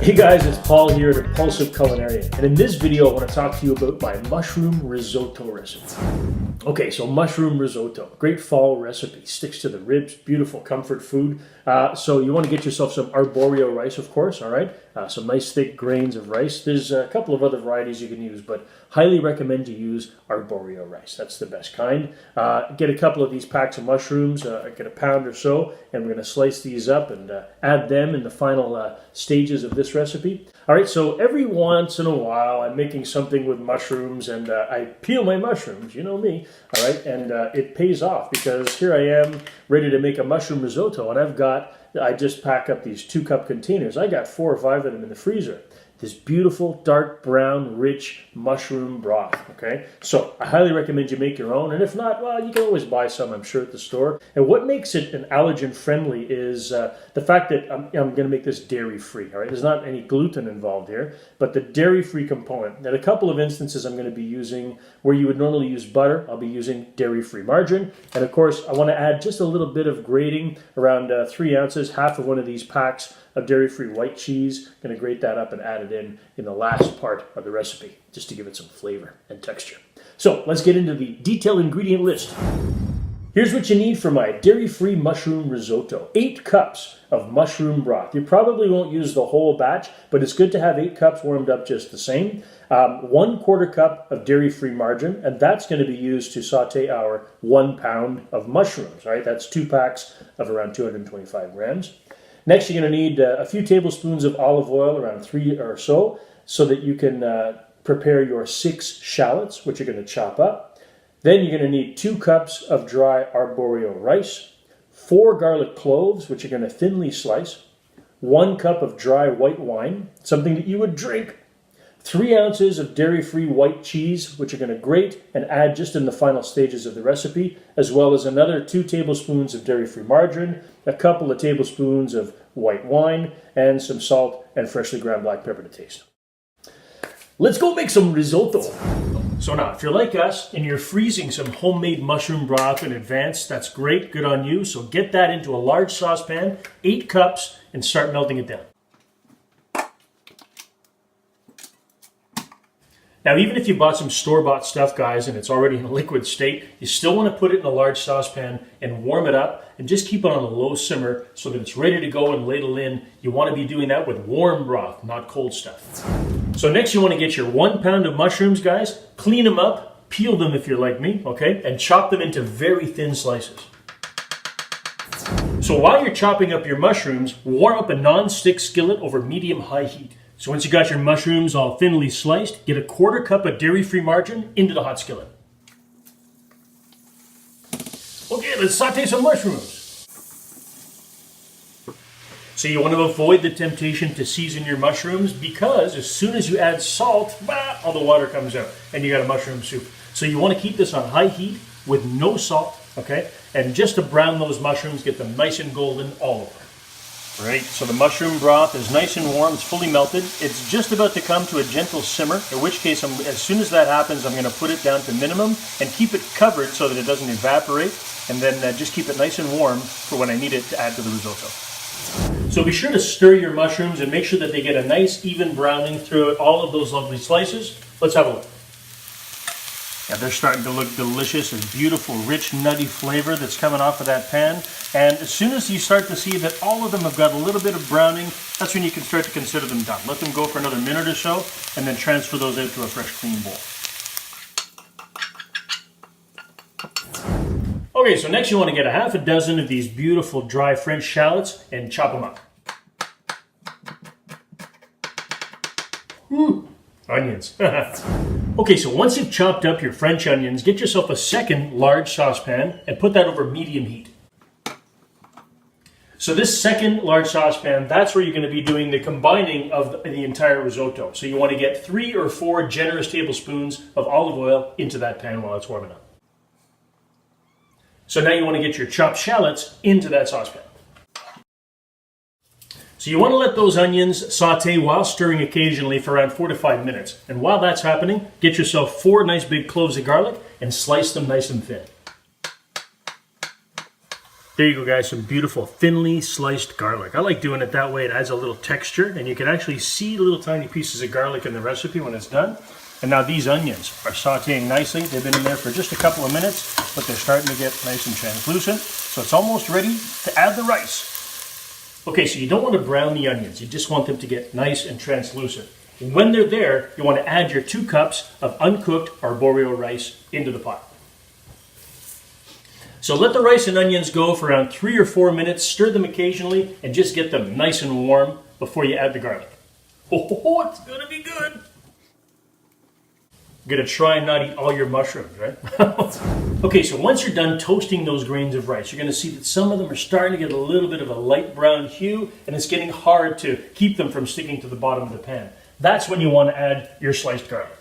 Hey guys, it's Paul here at Impulsive Culinarian, and in this video I want to talk to you about my mushroom risotto recipe. Okay, so mushroom risotto, great fall recipe, sticks to the ribs, beautiful comfort food. So you want to get yourself some arborio rice, of course, all right? Some nice thick grains of rice. There's a couple of other varieties you can use, but highly recommend you use arborio rice. That's the best kind. Get a couple of these packs of mushrooms, get a pound or so, and we're going to slice these up and add them in the final stages of this recipe. All right, so every once in a while I'm making something with mushrooms and I peel my mushrooms, you know me, all right? And it pays off because here I am ready to make a mushroom risotto, and I just pack up these 2-cup containers. I got 4 or 5 of them in the freezer. This beautiful, dark brown, rich mushroom broth, okay? So I highly recommend you make your own, and if not, well, you can always buy some, I'm sure, at the store. And what makes it an allergen-friendly is the fact that I'm going to make this dairy-free, all right? There's not any gluten involved here, but the dairy-free component. Now, a couple of instances I'm going to be using where you would normally use butter, I'll be using dairy-free margarine. And of course, I want to add just a little bit of grating, around 3 ounces, half of one of these packs of dairy-free white cheese. Going to grate that up and add it in the last part of the recipe, just to give it some flavor and texture. So let's get into the detailed ingredient list. Here's what you need for my dairy-free mushroom risotto. 8 cups of mushroom broth. You probably won't use the whole batch, but it's good to have 8 cups warmed up just the same. 1/4 cup of dairy-free margarine, and that's going to be used to saute our 1 pound of mushrooms, right? That's 2 packs of around 225 grams. Next, you're going to need a few tablespoons of olive oil, around 3 or so that you can prepare your 6 shallots, which you're going to chop up. Then you're going to need 2 cups of dry arborio rice, 4 garlic cloves, which you're going to thinly slice, 1 cup of dry white wine, something that you would drink, 3 ounces of dairy-free white cheese, which you're going to grate and add just in the final stages of the recipe, as well as another 2 tablespoons of dairy-free margarine, a couple of tablespoons of white wine, and some salt and freshly ground black pepper to taste. Let's go make some risotto. So now, if you're like us and you're freezing some homemade mushroom broth in advance, that's great, good on you. So get that into a large saucepan, 8 cups, and start melting it down. Now, even if you bought some store-bought stuff, guys, and it's already in a liquid state, you still want to put it in a large saucepan and warm it up and just keep it on a low simmer so that it's ready to go and ladle in. You want to be doing that with warm broth, not cold stuff. So next you want to get your 1 pound of mushrooms, guys, clean them up, peel them if you're like me, okay, and chop them into very thin slices. So while you're chopping up your mushrooms, warm up a non-stick skillet over medium-high heat. So once you got your mushrooms all thinly sliced, get a 1/4 cup of dairy-free margarine into the hot skillet. Okay, let's saute some mushrooms. So you want to avoid the temptation to season your mushrooms because as soon as you add salt, all the water comes out and you got a mushroom soup. So you want to keep this on high heat with no salt, okay? And just to brown those mushrooms, get them nice and golden all over. Right, so the mushroom broth is nice and warm, it's fully melted. It's just about to come to a gentle simmer, in which case, as soon as that happens, I'm going to put it down to minimum and keep it covered so that it doesn't evaporate, and then just keep it nice and warm for when I need it to add to the risotto. So be sure to stir your mushrooms and make sure that they get a nice even browning throughout all of those lovely slices. Let's have a look. Yeah, they're starting to look delicious and beautiful, rich, nutty flavor that's coming off of that pan. And as soon as you start to see that all of them have got a little bit of browning, that's when you can start to consider them done. Let them go for another minute or so, and then transfer those out to a fresh, clean bowl. Okay, so next you want to get a half a dozen of these beautiful dry French shallots and chop them up. Onions. Okay, so once you've chopped up your French onions, get yourself a second large saucepan and put that over medium heat. So this second large saucepan, that's where you're going to be doing the combining of the entire risotto. So you want to get 3 or 4 generous tablespoons of olive oil into that pan while it's warming up. So now you want to get your chopped shallots into that saucepan. So you want to let those onions saute while stirring occasionally for around 4 to 5 minutes. And while that's happening, get yourself 4 nice big cloves of garlic and slice them nice and thin. There you go, guys, some beautiful thinly sliced garlic. I like doing it that way. It adds a little texture, and you can actually see little tiny pieces of garlic in the recipe when it's done. And now these onions are sauteing nicely. They've been in there for just a couple of minutes, but they're starting to get nice and translucent. So it's almost ready to add the rice. Okay, so you don't want to brown the onions. You just want them to get nice and translucent. When they're there, you want to add your 2 cups of uncooked arborio rice into the pot. So let the rice and onions go for around 3 or 4 minutes, stir them occasionally, and just get them nice and warm before you add the garlic. Oh, it's gonna be good. You're gonna try and not eat all your mushrooms, right? Okay, so once you're done toasting those grains of rice, you're gonna see that some of them are starting to get a little bit of a light brown hue, and it's getting hard to keep them from sticking to the bottom of the pan. That's when you wanna add your sliced garlic.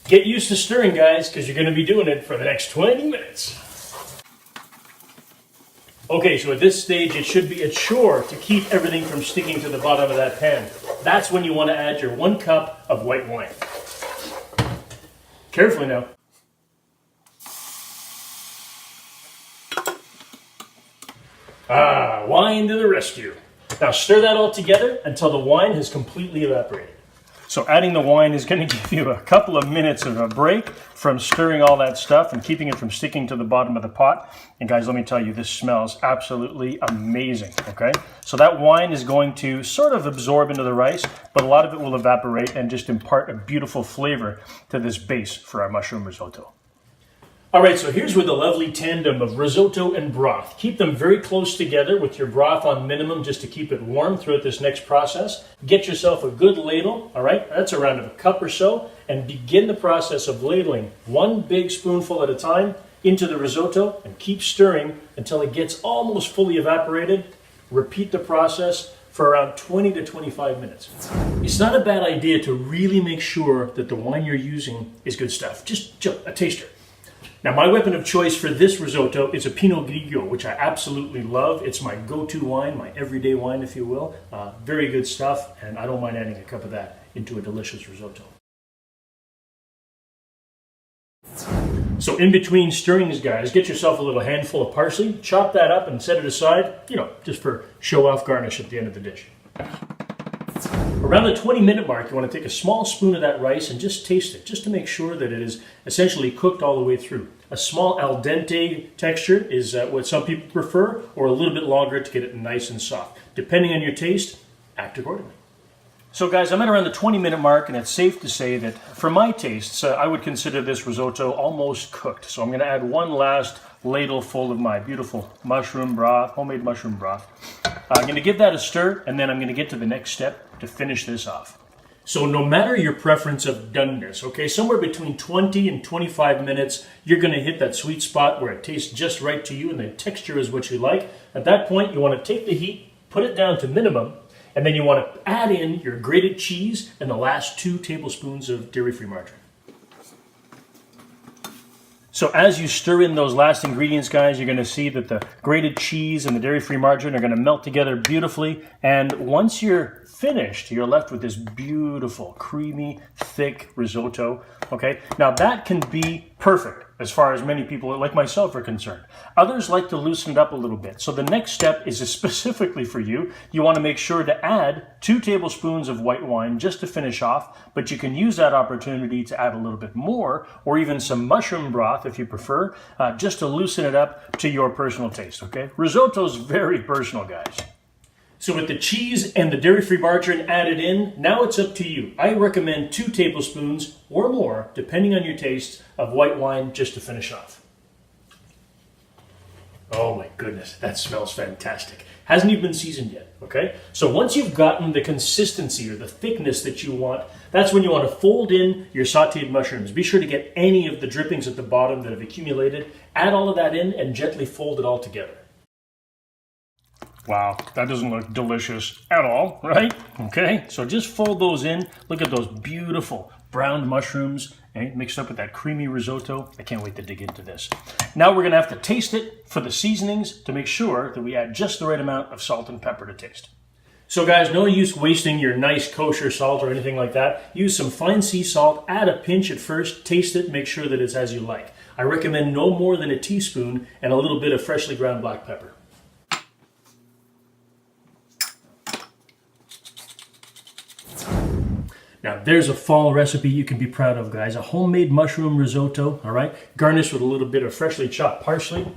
Get used to stirring, guys, because you're going to be doing it for the next 20 minutes. Okay, so at this stage, it should be a chore to keep everything from sticking to the bottom of that pan. That's when you want to add your 1 cup of white wine. Carefully now. Wine to the rescue. Now stir that all together until the wine has completely evaporated. So adding the wine is going to give you a couple of minutes of a break from stirring all that stuff and keeping it from sticking to the bottom of the pot. And guys, let me tell you, this smells absolutely amazing, okay? So that wine is going to sort of absorb into the rice, but a lot of it will evaporate and just impart a beautiful flavor to this base for our mushroom risotto. All right, so here's where the lovely tandem of risotto and broth. Keep them very close together with your broth on minimum just to keep it warm throughout this next process. Get yourself a good ladle, all right? That's around a cup or so, and begin the process of ladling 1 big spoonful at a time into the risotto and keep stirring until it gets almost fully evaporated. Repeat the process for around 20 to 25 minutes. It's not a bad idea to really make sure that the wine you're using is good stuff. Just a taster. Now, my weapon of choice for this risotto is a Pinot Grigio, which I absolutely love. It's my go-to wine, my everyday wine, if you will. Very good stuff, and I don't mind adding a cup of that into a delicious risotto. So in between stirrings, guys, get yourself a little handful of parsley, chop that up and set it aside, just for show-off garnish at the end of the dish. Around the 20-minute mark, you want to take a small spoon of that rice and just taste it, just to make sure that it is essentially cooked all the way through. A small al dente texture is what some people prefer, or a little bit longer to get it nice and soft. Depending on your taste, act accordingly. So guys, I'm at around the 20-minute mark, and it's safe to say that for my tastes, I would consider this risotto almost cooked. So I'm going to add 1 last ladle full of my beautiful mushroom broth, homemade mushroom broth. I'm going to give that a stir, and then I'm going to get to the next step to finish this off. So no matter your preference of doneness, okay, somewhere between 20 and 25 minutes, you're going to hit that sweet spot where it tastes just right to you and the texture is what you like. At that point, you want to take the heat, put it down to minimum, and then you want to add in your grated cheese and the last 2 tablespoons of dairy-free margarine. So as you stir in those last ingredients, guys, you're going to see that the grated cheese and the dairy-free margarine are going to melt together beautifully. And once you're finished, you're left with this beautiful, creamy, thick risotto. Okay, now that can be perfect as far as many people like myself are concerned. Others like to loosen it up a little bit. So the next step is specifically for you. You want to make sure to add 2 tablespoons of white wine just to finish off, but you can use that opportunity to add a little bit more, or even some mushroom broth if you prefer, just to loosen it up to your personal taste, okay? Risotto's very personal, guys. So with the cheese and the dairy-free margarine added in, now it's up to you. I recommend 2 tablespoons or more, depending on your taste, of white wine just to finish off. Oh my goodness, that smells fantastic. Hasn't even been seasoned yet, okay? So once you've gotten the consistency or the thickness that you want, that's when you want to fold in your sauteed mushrooms. Be sure to get any of the drippings at the bottom that have accumulated. Add all of that in and gently fold it all together. Wow, that doesn't look delicious at all, right? Okay, so just fold those in. Look at those beautiful browned mushrooms, mixed up with that creamy risotto. I can't wait to dig into this. Now we're gonna have to taste it for the seasonings to make sure that we add just the right amount of salt and pepper to taste. So guys, no use wasting your nice kosher salt or anything like that. Use some fine sea salt, add a pinch at first, taste it, make sure that it's as you like. I recommend no more than a teaspoon and a little bit of freshly ground black pepper. Now there's a fall recipe you can be proud of, guys. A homemade mushroom risotto, all right? Garnished with a little bit of freshly chopped parsley.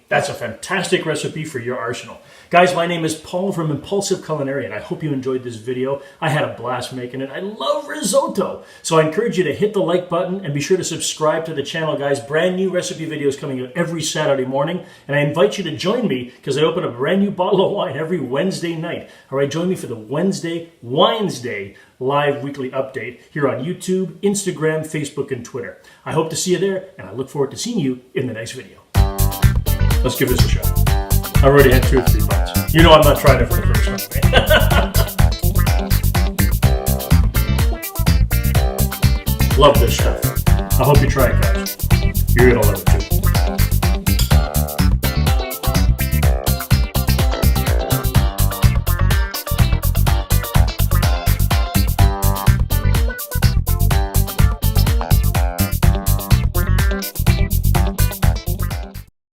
That's a fantastic recipe for your arsenal. Guys, my name is Paul from Impulsive Culinary, and I hope you enjoyed this video. I had a blast making it. I love risotto. So I encourage you to hit the like button and be sure to subscribe to the channel, guys. Brand new recipe videos coming out every Saturday morning. And I invite you to join me because I open a brand new bottle of wine every Wednesday night. All right, join me for the Wednesday Wines Day live weekly update here on YouTube, Instagram, Facebook, and Twitter. I hope to see you there, and I look forward to seeing you in the next video. Let's give this a shot. I've already had 2 or 3 bites. You know I'm not trying it for the first time, right? Love this stuff. I hope you try it, guys. You're going to love it too.